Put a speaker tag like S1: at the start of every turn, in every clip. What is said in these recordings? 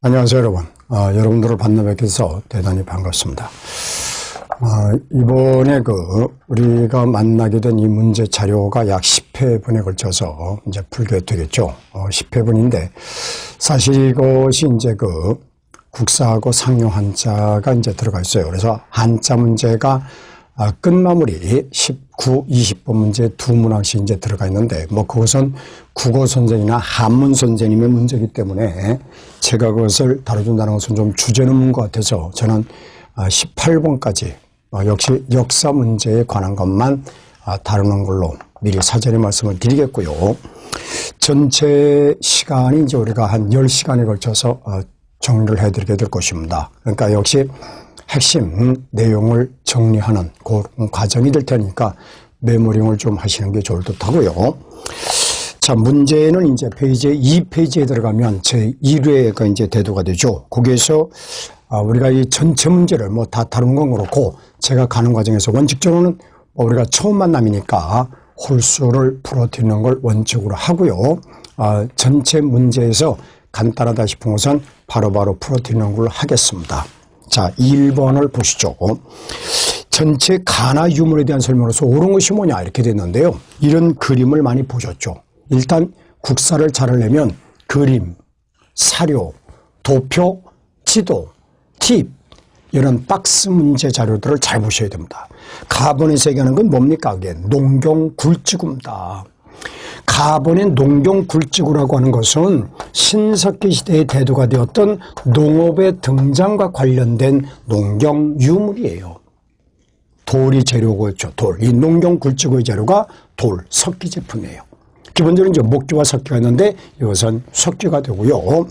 S1: 안녕하세요, 여러분. 여러분들을 만나뵙게서 대단히 반갑습니다. 이번에 우리가 만나게 된 이 문제 자료가 약 10회분에 걸쳐서 이제 풀게 되겠죠. 10회분인데, 사실 이것이 이제 국사하고 상용 한자가 이제 들어가 있어요. 그래서 한자 문제가 끝마무리 19, 20번 문제 두 문항씩 이제 들어가 있는데, 그것은 국어 선생이나 한문 선생님의 문제이기 때문에 제가 그것을 다뤄준다는 것은 좀 주제넘는 것 같아서 저는 18번까지 역시 역사 문제에 관한 것만 다루는 걸로 미리 사전에 말씀을 드리겠고요. 전체 시간이 이제 우리가 한 10시간에 걸쳐서 정리를 해드리게 될 것입니다. 그러니까 역시 핵심 내용을 정리하는 그런 과정이 될 테니까 메모링을 좀 하시는 게 좋을 듯 하고요. 자, 문제는 이제 페이지 2페이지에 들어가면 제1회가 이제 대두가 되죠. 거기에서 우리가 이 전체 문제를 다 다룬 건 그렇고, 제가 가는 과정에서 원칙적으로는 우리가 처음 만남이니까 홀수를 풀어드리는 걸 원칙으로 하고요. 전체 문제에서 간단하다 싶은 것은 바로바로 풀어드리는 걸로 하겠습니다. 자, 1번을 보시죠. 전체 가나 유물에 대한 설명으로서 옳은 것이 뭐냐 이렇게 됐는데요. 이런 그림을 많이 보셨죠. 일단 국사를 잘 하려면 그림, 사료, 도표, 지도, 팁 이런 박스 문제 자료들을 잘 보셔야 됩니다. 가번에서 얘기하는 건 뭡니까? 그게 농경굴지구입니다. 가번의 농경굴지구라고 하는 것은 신석기 시대에 대두가 되었던 농업의 등장과 관련된 농경 유물이에요. 돌이 재료고였죠. 돌. 이 농경굴지구의 재료가 돌, 석기 제품이에요. 기본적으로 이제 목기와 석기가 있는데 이것은 석기가 되고요.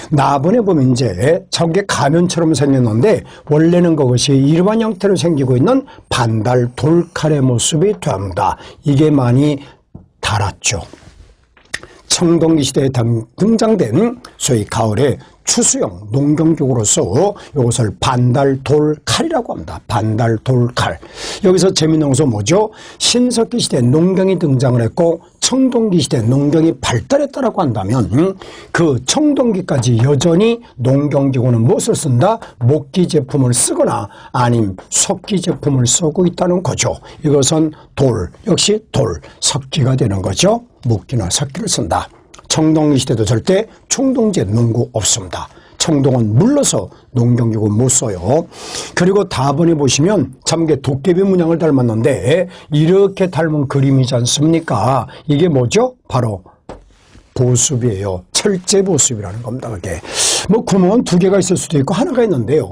S1: 나번에 보면 이제 저게 가면처럼 생겼는데 원래는 그것이 일반 형태로 생기고 있는 반달 돌칼의 모습이 됩니다. 이게 많이 달았죠. 청동기 시대에 등장된 소위 가을의 추수용 농경기구로서 이것을 반달돌칼이라고 합니다. 반달돌칼. 여기서 재미있는 것은 뭐죠? 신석기 시대 농경이 등장을 했고 청동기 시대 농경이 발달했다라고 한다면 그 청동기까지 여전히 농경기구는 무엇을 쓴다? 목기 제품을 쓰거나 아님 석기 제품을 쓰고 있다는 거죠. 이것은 돌, 역시 돌, 석기가 되는 거죠. 목기나 석기를 쓴다. 청동기 시대도 절대 청동제 농구 없습니다. 청동은 물러서 농경기구 못 써요. 그리고 다번에 보시면 참 이게 도깨비 문양을 닮았는데 이렇게 닮은 그림이지 않습니까? 이게 뭐죠? 바로 보습이에요. 철제 보습이라는 겁니다. 그게 구멍은 두 개가 있을 수도 있고 하나가 있는데요.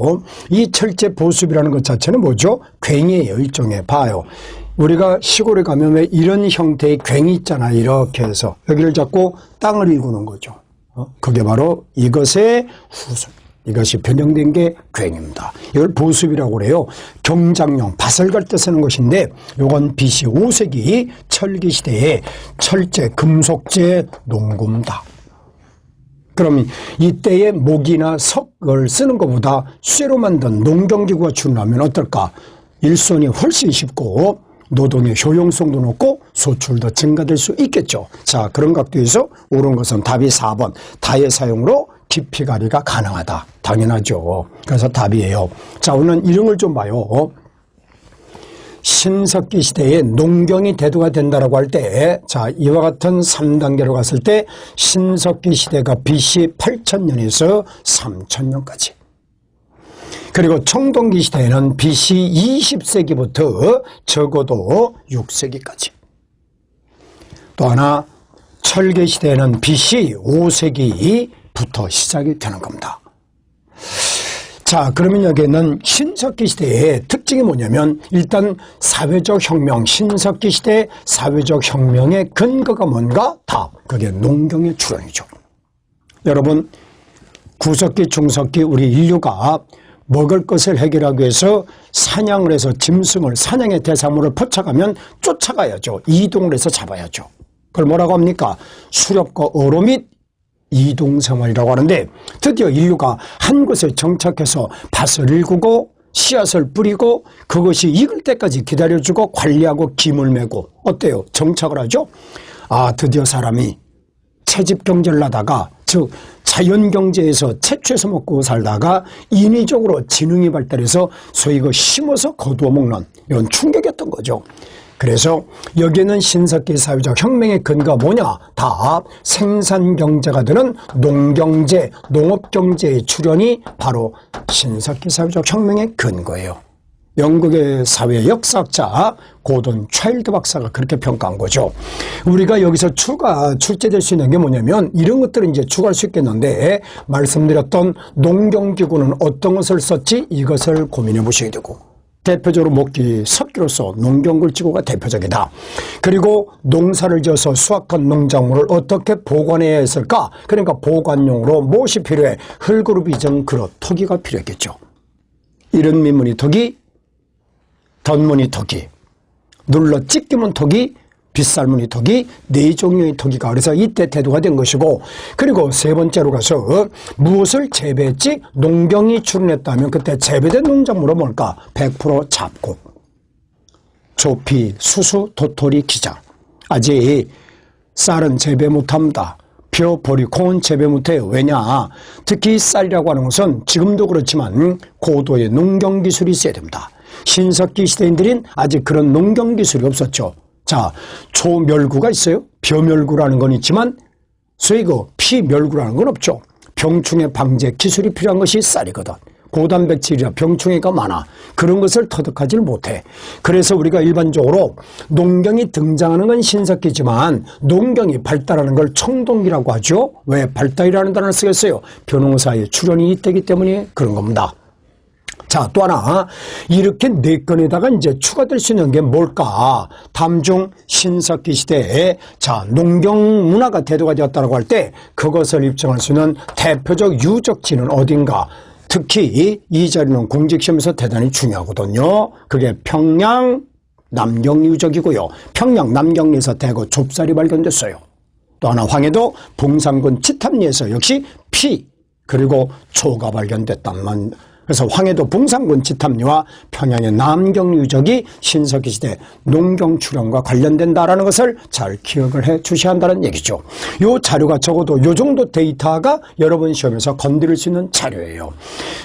S1: 이 철제 보습이라는 것 자체는 뭐죠? 괭이에요. 일종의. 봐요. 우리가 시골에 가면 왜 이런 형태의 괭이 있잖아. 이렇게 해서 여기를 잡고 땅을 일구는 거죠. 그게 바로 이것의 후습. 이것이 변형된 게 괭입니다. 이걸 보습이라고 그래요. 경장용, 밭을 갈 때 쓰는 것인데 이건 BC 5세기 철기 시대의 철제, 금속제 농구입니다. 그럼 이때의 목이나 석을 쓰는 것보다 쇠로 만든 농경기구가 출현하면 어떨까? 일손이 훨씬 쉽고 노동의 효용성도 높고 소출도 증가될 수 있겠죠. 자, 그런 각도에서 옳은 것은 답이 4번. 다의 사용으로 깊이 가리가 가능하다. 당연하죠. 그래서 답이에요. 자, 오늘 이런 걸 좀 봐요. 신석기 시대에 농경이 대두가 된다라고 할 때, 자, 이와 같은 3단계로 갔을 때 신석기 시대가 BC 8000년에서 3000년까지. 그리고 청동기 시대에는 BC 20세기부터 적어도 6세기까지. 또 하나 철기 시대에는 BC 5세기부터 시작이 되는 겁니다. 자, 그러면 여기에는 신석기 시대의 특징이 뭐냐면 일단 사회적 혁명, 신석기 시대 사회적 혁명의 근거가 뭔가? 답. 그게 농경의 출현이죠. 여러분, 구석기, 중석기 우리 인류가 먹을 것을 해결하기 위해서 사냥을 해서 짐승을 사냥의 대상물을 포착하면 쫓아가야죠. 이동을 해서 잡아야죠. 그걸 뭐라고 합니까? 수렵과 어로 및 이동생활이라고 하는데 드디어 인류가 한 곳에 정착해서 밭을 일구고 씨앗을 뿌리고 그것이 익을 때까지 기다려주고 관리하고 김을 메고 어때요? 정착을 하죠. 아, 드디어 사람이 채집경제를 하다가 즉 자연경제에서 채취해서 먹고 살다가 인위적으로 지능이 발달해서 소위 그 심어서 거두어 먹는 이런 충격이었던 거죠. 그래서 여기에는 신석기 사회적 혁명의 근거가 뭐냐? 다 생산경제가 되는 농경제, 농업경제의 출현이 바로 신석기 사회적 혁명의 근거예요. 영국의 사회 역사학자 고던 차일드 박사가 그렇게 평가한 거죠. 우리가 여기서 출제될 수 있는 게 뭐냐면 이런 것들은 이제 추가할 수 있겠는데 말씀드렸던 농경기구는 어떤 것을 썼지? 이것을 고민해 보셔야 되고 대표적으로 먹기 섭기로서 농경굴지구가 대표적이다. 그리고 농사를 지어서 수확한 농작물을 어떻게 보관해야 했을까? 그러니까 보관용으로 무엇이 필요해? 흙으로 빚은 그릇, 토기가 필요했겠죠. 이른 민무늬 토기, 덧무늬 토기, 눌러 찢기면 토기, 빗살무늬 토기, 네 종류의 토기가 그래서 이때 대두가 된 것이고, 그리고 세 번째로 가서 무엇을 재배했지? 농경이 출현했다면 그때 재배된 농작물은 뭘까? 100% 잡곡, 조피, 수수, 도토리, 기장. 아직 쌀은 재배 못합니다. 벼, 보리, 콩은 재배 못해요. 왜냐? 특히 쌀이라고 하는 것은 지금도 그렇지만 고도의 농경기술이 있어야 됩니다. 신석기 시대인들은 아직 그런 농경기술이 없었죠. 자, 초멸구가 있어요. 벼멸구라는 건 있지만 소위 그 피멸구라는 건 없죠. 병충해 방제 기술이 필요한 것이 쌀이거든. 고단백질이라 병충해가 많아. 그런 것을 터득하지를 못해. 그래서 우리가 일반적으로 농경이 등장하는 건 신석기지만 농경이 발달하는 걸 청동기라고 하죠. 왜 발달이라는 단어를 쓰겠어요? 벼농사의 출현이 이때기 때문에 그런 겁니다. 자, 또 하나 이렇게 네 건에다가 이제 추가될 수 있는 게 뭘까? 다음 중 신석기 시대에 자 농경 문화가 대두가 되었다고 할 때 그것을 입증할 수 있는 대표적 유적지는 어딘가? 특히 이 자리는 공직시험에서 대단히 중요하거든요. 그게 평양 남경 유적이고요. 평양 남경리에서 대거 좁쌀이 발견됐어요. 또 하나 황해도 봉산군 치탐리에서 역시 피 그리고 초가 발견됐다만 그래서 황해도 봉산군 치탐리와 평양의 남경 유적이 신석기 시대 농경 출현과 관련된다라는 것을 잘 기억을 해 주셔야 한다는 얘기죠. 이 자료가 적어도 이 정도 데이터가 여러분 시험에서 건드릴 수 있는 자료예요.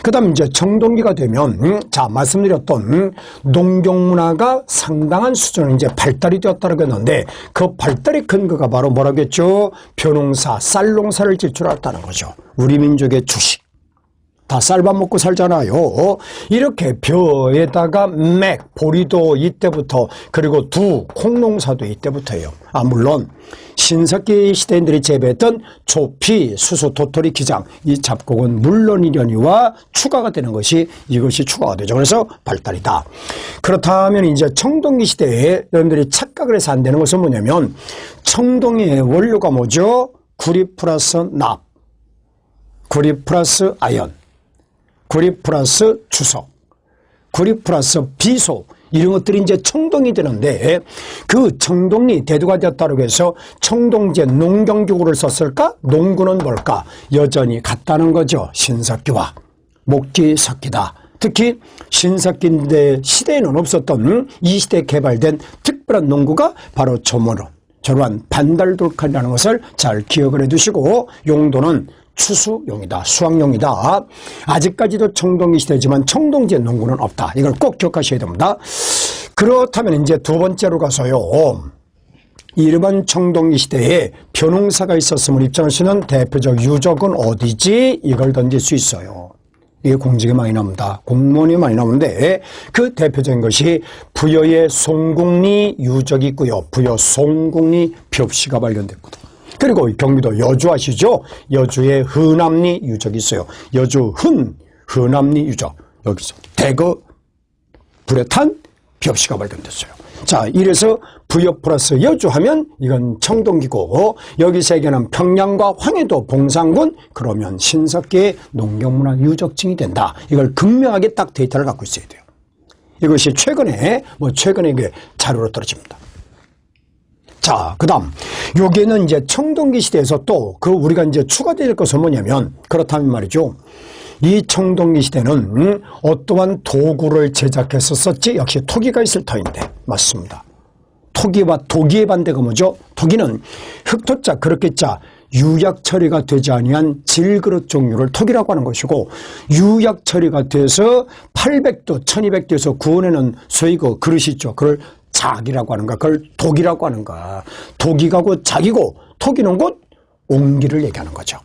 S1: 그 다음 이제 청동기가 되면 자 말씀드렸던 농경 문화가 상당한 수준으로 이제 발달이 되었다고 했는데 그 발달의 근거가 바로 뭐라고 했죠? 벼농사, 쌀농사를 질 줄 알았다는 거죠. 우리 민족의 주식. 다 쌀밥 먹고 살잖아요. 이렇게 벼에다가 맥, 보리도 이때부터 그리고 두, 콩농사도 이때부터예요. 물론 신석기 시대인들이 재배했던 조피, 수수, 도토리, 기장 이 잡곡은 물론이려니와 추가가 되는 것이 이것이 추가가 되죠. 그래서 발달이다. 그렇다면 이제 청동기 시대에 여러분들이 착각을 해서 안 되는 것은 뭐냐면 청동의 원료가 뭐죠? 구리 플러스 납, 구리 플러스 아연, 구리 플러스 주석, 구리 플러스 비소 이런 것들이 이제 청동이 되는데 그 청동이 대두가 되었다고 해서 청동제 농경기구를 썼을까? 농구는 뭘까? 여전히 같다는 거죠. 신석기와 목기 섞이다. 특히 신석기 시대에는 없었던 이 시대에 개발된 특별한 농구가 바로 저러한 반달돌칼이라는 것을 잘 기억을 해두시고 용도는 추수용이다. 수확용이다. 아직까지도 청동기 시대지만 청동제 농구는 없다. 이걸 꼭 기억하셔야 됩니다. 그렇다면 이제 두 번째로 가서요. 일반 청동기 시대에 벼농사가 있었음을 입증할 수 있는 대표적 유적은 어디지? 이걸 던질 수 있어요. 이게 공직에 많이 나옵니다. 공무원이 많이 나오는데 그 대표적인 것이 부여의 송국리 유적이 있고요. 부여 송국리 벽시가 발견됐거든요. 그리고 경기도 여주 아시죠? 여주에 흔암리 유적이 있어요. 여주 흔암리 유적. 여기서 대거 불에 탄 벽시가 발견됐어요. 자, 이래서 부여 플러스 여주 하면 이건 청동기고 여기 세 개는 평양과 황해도 봉산군 그러면 신석기의 농경문화 유적증이 된다. 이걸 극명하게 딱 데이터를 갖고 있어야 돼요. 이것이 최근에 그 자료로 떨어집니다. 자, 그 다음, 여기에는 이제 청동기 시대에서 또 우리가 이제 추가될 것은 뭐냐면, 그렇다면 말이죠. 이 청동기 시대는 어떠한 도구를 제작해서 썼지? 역시 토기가 있을 터인데, 맞습니다. 토기와 도기의 반대가 뭐죠? 토기는 흑토자 그렇게 자 유약 처리가 되지 아니한 질그릇 종류를 토기라고 하는 것이고, 유약 처리가 돼서 800도, 1200도에서 구워내는 소위 그 그릇이 있죠. 그걸 작이라고 하는가, 그걸 독이라고 하는가. 독이 가고 작이고 토기는 곧 옹기를 얘기하는 거죠.